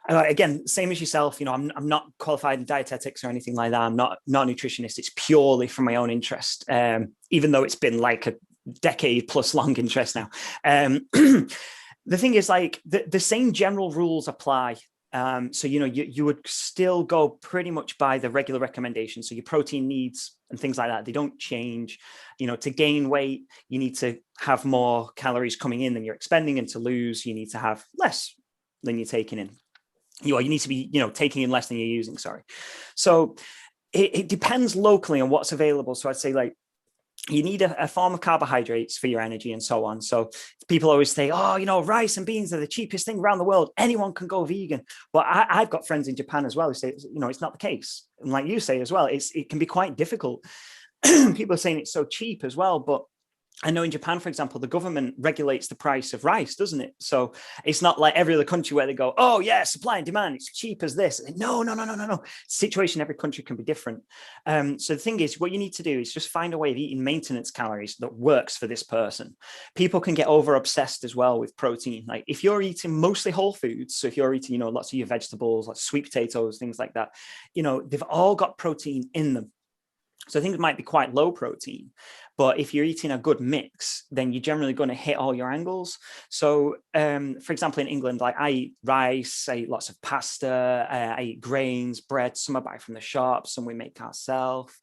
Again, same as yourself, I'm not qualified in dietetics or anything like that. I'm not a nutritionist. It's purely from my own interest, even though it's been like a decade plus long interest now. The thing is, like, the same general rules apply. So, you would still go pretty much by the regular recommendations. So your protein needs and things like that, they don't change. To gain weight, you need to have more calories coming in than you're expending, and to lose, you need to have less than you're taking in. You need to be, taking in less than you're using. Sorry. So it depends locally on what's available. So I'd say, like, you need a form of carbohydrates for your energy and so on. So people always say, rice and beans are the cheapest thing around the world. Anyone can go vegan. But I've got friends in Japan as well who say, it's not the case. And like you say as well, it can be quite difficult. People are saying it's so cheap as well. But I know in Japan, for example, the government regulates the price of rice, doesn't it? So it's not like every other country where they go, oh yeah, supply and demand, it's cheap as this. No. Situation in every country can be different. So the thing is, what you need to do is just find a way of eating maintenance calories that works for this person. People can get over obsessed as well with protein. Like if you're eating mostly whole foods, so if you're eating, lots of your vegetables, like sweet potatoes, things like that, they've all got protein in them. So I think it might be quite low protein, But if you're eating a good mix, then you're generally going to hit all your angles. So, for example, in England, like I eat rice, I eat lots of pasta, I eat grains, bread, some I buy from the shop, some we make ourselves.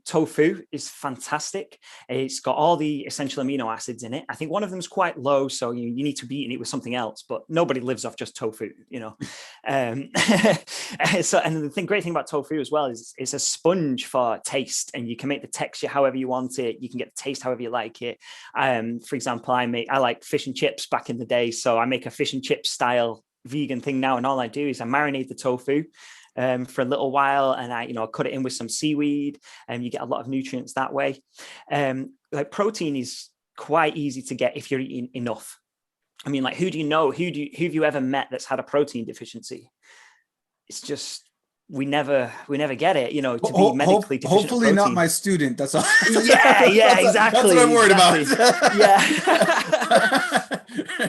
Tofu is fantastic. It's got all the essential amino acids in it. I think one of them is quite low, so you need to be eating it with something else, but nobody lives off just tofu, you know. So, and the great thing about tofu as well is it's a sponge for taste, and you can make the texture however you want it. You can get the taste however you like it. For example, I like fish and chips back in the day, so I make a fish and chip style vegan thing now, and all I do is I marinate the tofu for a little while, and I cut it in with some seaweed, and you get a lot of nutrients that way. Like protein is quite easy to get if you're eating enough. I mean, like, who do you know? Who have you ever met that's had a protein deficiency? It's just we never get it, to be medically deficient. Hopefully not my student. That's all. Yeah, exactly. That's what I'm worried about. Yeah.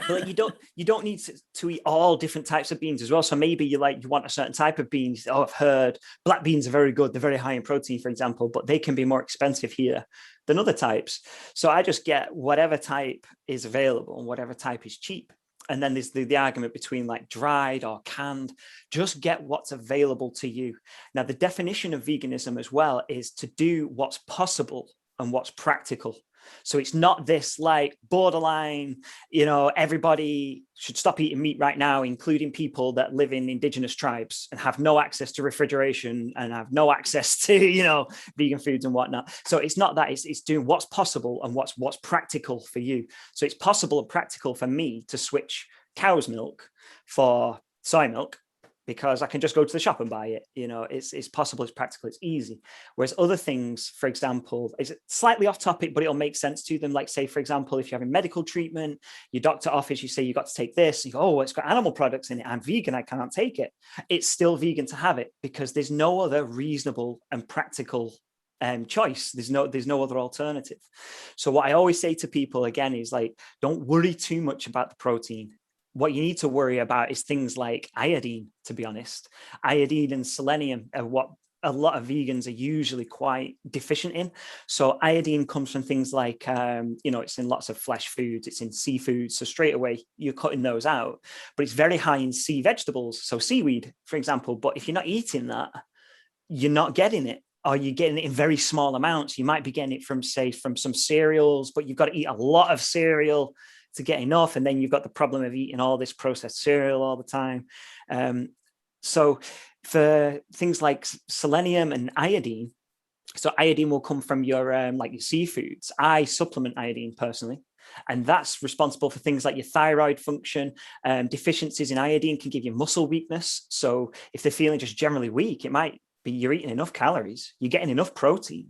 But you don't need to eat all different types of beans as well. So maybe you want a certain type of beans. Oh, I've heard black beans are very good. They're very high in protein, for example, but they can be more expensive here than other types. So I just get whatever type is available and whatever type is cheap. And then there's the argument between like dried or canned. Just get what's available to you. Now, the definition of veganism as well is to do what's possible and what's practical. So it's not this like borderline, everybody should stop eating meat right now, including people that live in indigenous tribes and have no access to refrigeration and have no access to, vegan foods and whatnot. So it's not that, it's doing what's possible and what's practical for you. So it's possible and practical for me to switch cow's milk for soy milk, because I can just go to the shop and buy it. It's possible, it's practical, it's easy. Whereas other things, for example, is slightly off topic, but it'll make sense to them. Like, say, for example, if you're having medical treatment, your doctor offers, you say, you got to take this. You go, oh, it's got animal products in it. I'm vegan, I cannot take it. It's still vegan to have it because there's no other reasonable and practical choice. There's no other alternative. So what I always say to people again is like, don't worry too much about the protein. What you need to worry about is things like iodine, to be honest. Iodine and selenium are what a lot of vegans are usually quite deficient in. So iodine comes from things like, it's in lots of flesh foods, it's in seafood. So straight away, you're cutting those out. But it's very high in sea vegetables. So seaweed, for example. But if you're not eating that, you're not getting it. Or you're getting it in very small amounts. You might be getting it from some cereals, but you've got to eat a lot of cereal to get enough. And then you've got the problem of eating all this processed cereal all the time. So for things like selenium and iodine, so iodine will come from your your seafoods. I supplement iodine personally, and that's responsible for things like your thyroid function. Deficiencies in iodine can give you muscle weakness. So if they're feeling just generally weak, it might be you're eating enough calories, you're getting enough protein,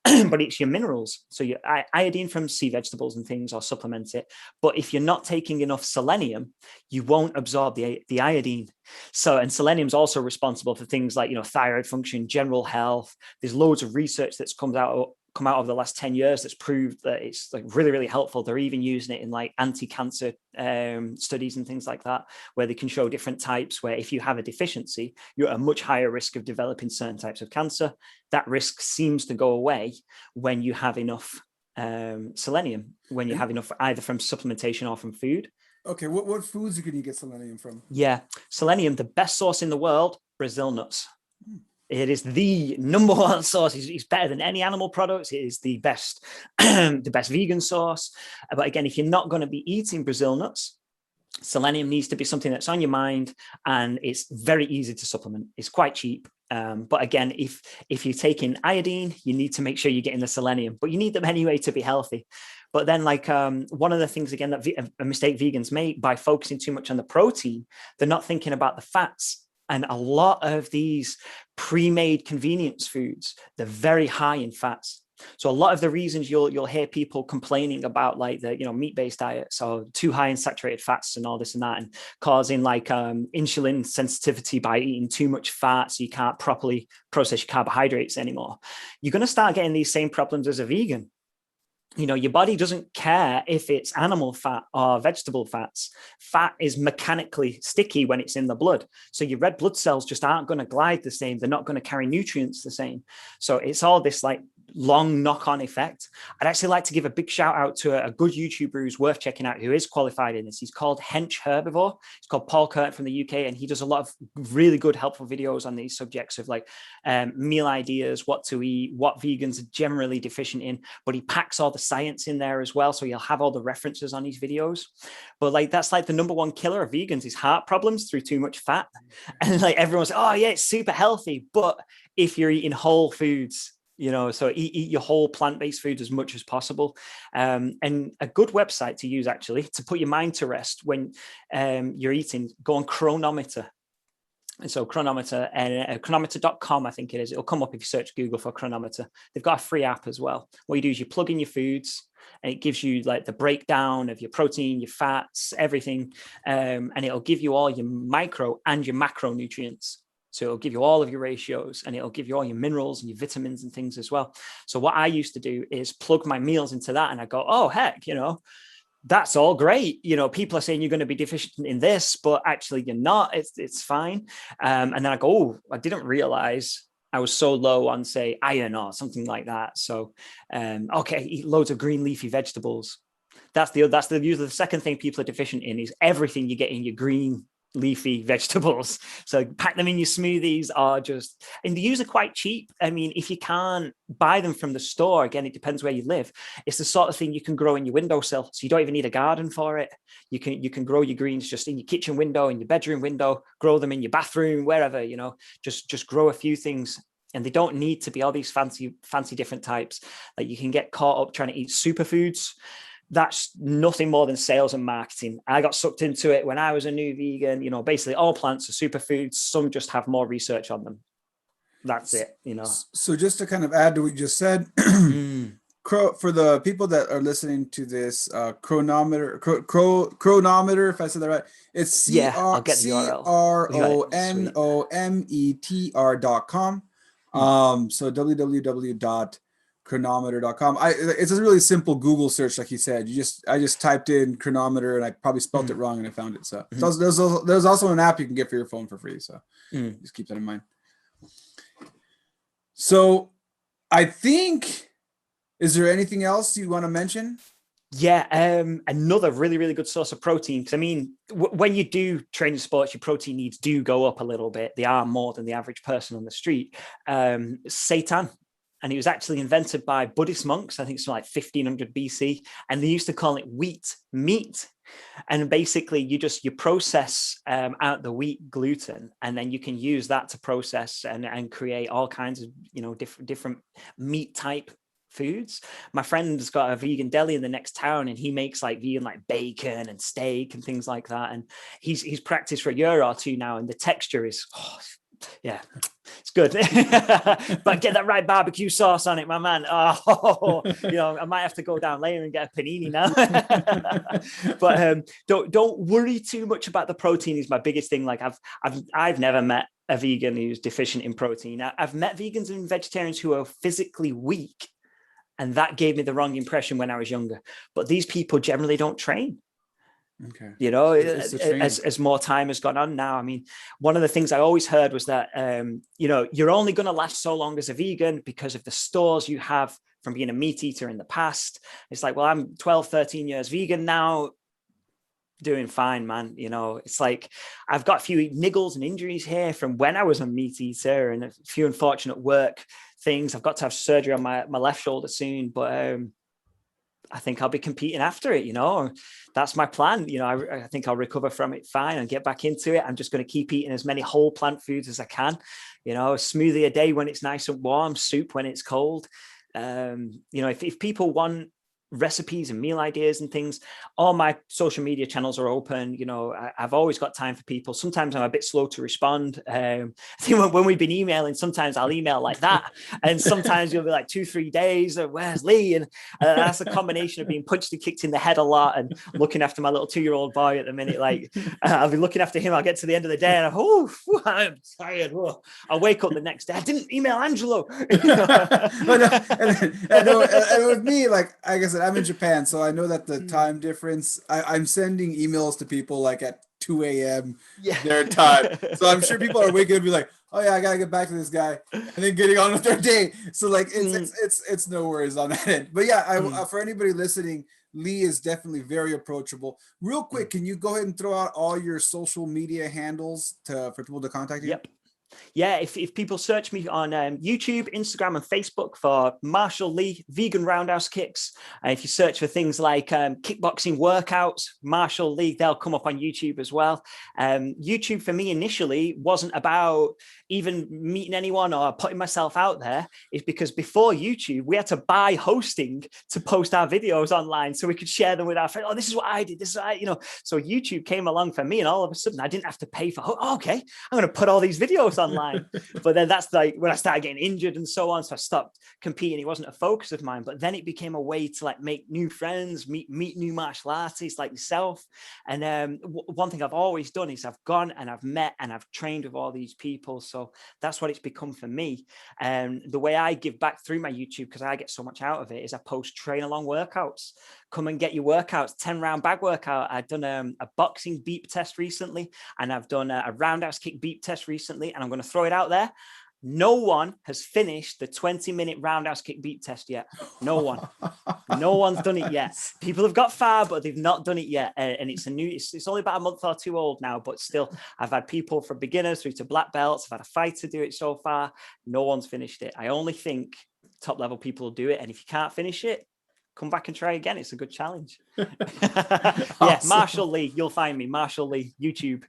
but it's your minerals. So your iodine from sea vegetables and things, or supplement it. But if you're not taking enough selenium, you won't absorb the iodine. So, and selenium is also responsible for things like, thyroid function, general health. There's loads of research that's come out over the last 10 years that's proved that it's like really, really helpful. They're even using it in like anti-cancer studies and things like that, where they can show different types where if you have a deficiency, you're at a much higher risk of developing certain types of cancer. That risk seems to go away when you have enough selenium, when you have enough either from supplementation or from food. Okay, what foods can you get selenium from? Yeah, selenium, the best source in the world, Brazil nuts. It is the number one source. It's better than any animal products. It is the best, the best vegan source. But again, if you're not going to be eating Brazil nuts, selenium needs to be something that's on your mind, and it's very easy to supplement. It's quite cheap. But again, if you're taking iodine, you need to make sure you're getting the selenium, but you need them anyway to be healthy. But then one of the things, again, that a mistake vegans make by focusing too much on the protein, they're not thinking about the fats. And a lot of these pre-made convenience foods, they're very high in fats. So a lot of the reasons you'll hear people complaining about like the meat-based diets or too high in saturated fats and all this and that, and causing insulin sensitivity by eating too much fat, so you can't properly process your carbohydrates anymore. You're going to start getting these same problems as a vegan. Your body doesn't care if it's animal fat or vegetable fats. Fat is mechanically sticky when it's in the blood. So your red blood cells just aren't going to glide the same. They're not going to carry nutrients the same. So it's all this like long knock-on effect. I'd actually like to give a big shout out to a good YouTuber who's worth checking out, who is qualified in this. He's called Hench Herbivore. He's called Paul Curtin from the UK, and he does a lot of really good, helpful videos on these subjects of like meal ideas, what to eat, what vegans are generally deficient in, but he packs all the science in there as well. So you'll have all the references on his videos. But like, that's like the number one killer of vegans is heart problems through too much fat. And like everyone's, oh yeah, it's super healthy. But if you're eating whole foods, so eat your whole plant-based foods as much as possible. And a good website to use, actually, to put your mind to rest when you're eating, go on Chronometer. And so Chronometer, and chronometer.com, I think it is. It'll come up if you search Google for Chronometer. They've got a free app as well. What you do is you plug in your foods, and it gives you like the breakdown of your protein, your fats, everything. And it'll give you all your micro and your macronutrients. So it'll give you all of your ratios, and it'll give you all your minerals and your vitamins and things as well. So what I used to do is plug my meals into that, and I go, oh, heck, that's all great. People are saying you're going to be deficient in this, but actually you're not. It's fine. And then I go, oh, I didn't realize I was so low on, say, iron or something like that. So, okay, eat loads of green leafy vegetables. That's usually the second thing people are deficient in is everything you get in your green leafy vegetables. So pack them in your smoothies, and the usually quite cheap. I mean, if you can't buy them from the store, again, it depends where you live. It's the sort of thing you can grow in your windowsill. So you don't even need a garden for it. You can grow your greens just in your kitchen window, in your bedroom window, grow them in your bathroom, wherever, just grow a few things. And they don't need to be all these fancy different types. Like you can get caught up trying to eat superfoods. That's nothing more than sales and marketing. I got sucked into it when I was a new vegan. Basically all plants are superfoods. Some just have more research on them. That's it, So just to kind of add to what you just said, for the people that are listening to this, Chronometer, if I said that right, it's I'll get the URL. CRONOMETR.com. So www.chronometer.com. It's a really simple Google search, like you said. I just typed in Chronometer, and I probably spelled it wrong, and I found it. So there's also an app you can get for your phone for free. So just keep that in mind. So I think, is there anything else you want to mention? Yeah, another really, really good source of protein. Because I mean, when you do training sports, your protein needs do go up a little bit. They are more than the average person on the street. Seitan. And it was actually invented by Buddhist monks. I think it's like 1500 BC. And they used to call it wheat meat. And basically you process out the wheat gluten, and then you can use that to process and create all kinds of, different meat type foods. My friend's got a vegan deli in the next town, and he makes like vegan, like bacon and steak and things like that. And he's practiced for a year or two now, and the texture is, yeah, it's good. But get that right barbecue sauce on it, my man. I might have to go down later and get a panini now. But don't worry too much about the protein is my biggest thing. Like I've never met a vegan who's deficient in protein. I've met vegans and vegetarians who are physically weak, and that gave me the wrong impression when I was younger. But these people generally don't train. Okay. As more time has gone on now. I mean, one of the things I always heard was that, you're only going to last so long as a vegan because of the stores you have from being a meat eater in the past. It's like, well, I'm 12, 13 years vegan now, doing fine, man. It's like I've got a few niggles and injuries here from when I was a meat eater, and a few unfortunate work things. I've got to have surgery on my left shoulder soon, but I think I'll be competing after it, that's my plan. I think I'll recover from it fine and get back into it. I'm just going to keep eating as many whole plant foods as I can, a smoothie a day when it's nice and warm, soup when it's cold. If people want recipes and meal ideas and things, all my social media channels are open. I've always got time for people. Sometimes I'm a bit slow to respond. I think when we've been emailing, sometimes I'll email like that, and sometimes you'll be like 2-3 days, where's Lee? And that's a combination of being punched and kicked in the head a lot and looking after my little 2-year-old boy at the minute. Like I'll be looking after him. I'll get to the end of the day and I'm tired. I'll wake up the next day. I didn't email Angelo. And with me, like I guess I'm in Japan, so I know that the time difference, I'm sending emails to people like at 2 a.m. their time. So I'm sure people are waking up and be like, oh yeah, I gotta get back to this guy, and then getting on with their day. So like it's no worries on that end. But yeah, for anybody listening, Lee is definitely very approachable. Real quick, can you go ahead and throw out all your social media handles for people to contact you? Yep. Yeah, if people search me on YouTube, Instagram, and Facebook for Marshall Lee Vegan Roundhouse Kicks, if you search for things like kickboxing workouts, Marshall Lee, they'll come up on YouTube as well. YouTube for me initially wasn't about even meeting anyone or putting myself out there. It's because before YouTube, we had to buy hosting to post our videos online so we could share them with our friends. Oh, this is what I did. This is what I. So YouTube came along for me, and all of a sudden I didn't have to pay for. Oh, okay, I'm going to put all these videos online. But then that's like when I started getting injured and so on. So I stopped competing. It wasn't a focus of mine, but then it became a way to like make new friends, meet new martial artists like yourself. And one thing I've always done is I've gone and I've met and I've trained with all these people. So that's what it's become for me. And the way I give back through my YouTube, because I get so much out of it, is I post train along workouts. Come and get your workouts, 10-round bag workout. I've done a boxing beep test recently, and I've done a roundhouse kick beep test recently, and I'm going to throw it out there. No one has finished the 20-minute roundhouse kick beep test yet. No one. No one's done it yet. People have got far, but they've not done it yet. And it's only about a month or two old now, but still, I've had people from beginners through to black belts. I've had a fighter do it so far. No one's finished it. I only think top level people will do it. And if you can't finish it, come back and try again. It's a good challenge. Yeah, Marshall Lee. You'll find me. Marshall Lee, YouTube.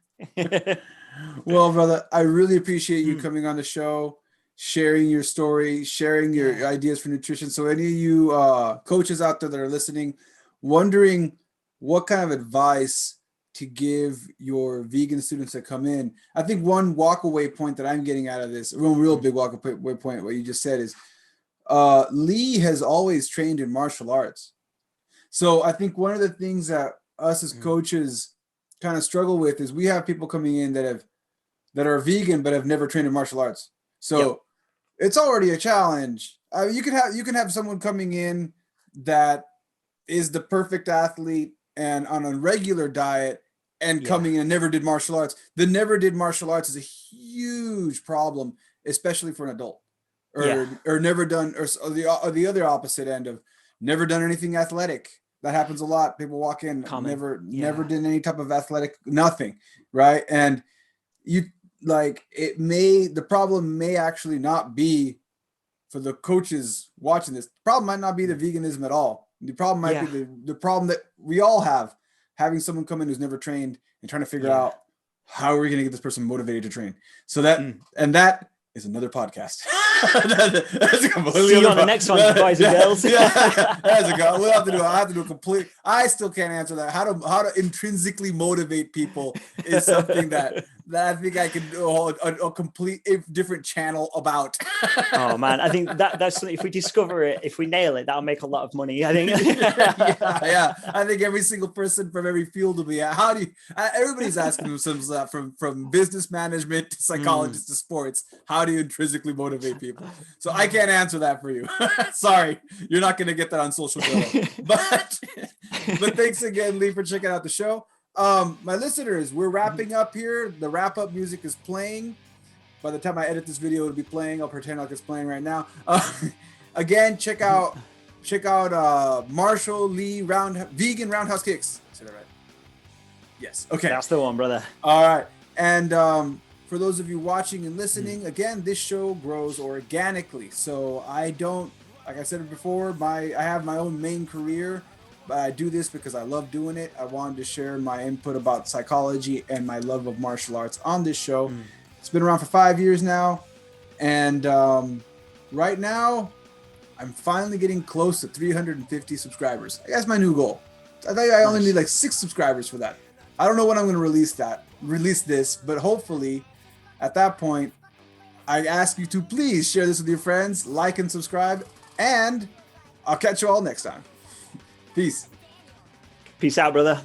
Well, brother, I really appreciate you coming on the show, sharing your story, sharing your ideas for nutrition. So any of you coaches out there that are listening, wondering what kind of advice to give your vegan students that come in, I think one walk-away point that I'm getting out of this, one real big walk-away point, what you just said is, Lee has always trained in martial arts. So I think one of the things that us as coaches kind of struggle with is we have people coming in that are vegan but have never trained in martial arts. So it's already a challenge. You can have someone coming in that is the perfect athlete and on a regular diet and coming in and never did martial arts. The never did martial arts is a huge problem, especially for an adult. Or never done, or the other opposite end of never done anything athletic. That happens a lot. People walk in, never did any type of athletic, nothing, right? And the problem may actually not be for the coaches watching this. The problem might not be the veganism at all. The problem might be the problem that we all have, having someone come in who's never trained and trying to figure out how are we going to get this person motivated to train. So that is another podcast. That's a completely See you on the next one, boys and girls. We'll have to do. I have to do a complete. I still can't answer that. How to intrinsically motivate people is something that I think I can do a complete different channel about. Oh man, I think that's something. If we discover it, if we nail it, that'll make a lot of money. I think. I think every single person from every field will be. How do you? Everybody's asking themselves that from business management to psychologists to sports. How do you intrinsically motivate people? So I can't answer that for you. Sorry, you're not going to get that on social media. But thanks again, Lee, for checking out the show. My listeners, we're wrapping up here. The wrap-up music is playing. By the time I edit this video, it'll be playing. I'll pretend like it's playing right now. Again, check out Marshall Lee Vegan Roundhouse Kicks. Say that right? Yes. Okay. That's the one, brother. All right. And for those of you watching and listening, again, this show grows organically. So I don't, like I said before, I have my own main career. But I do this because I love doing it. I wanted to share my input about psychology and my love of martial arts on this show. It's been around for 5 years now. And right now, I'm finally getting close to 350 subscribers. That's my new goal. I think I only need like 6 subscribers for that. I don't know when I'm going to release this, but hopefully at that point, I ask you to please share this with your friends, like and subscribe, and I'll catch you all next time. Peace. Peace out, brother.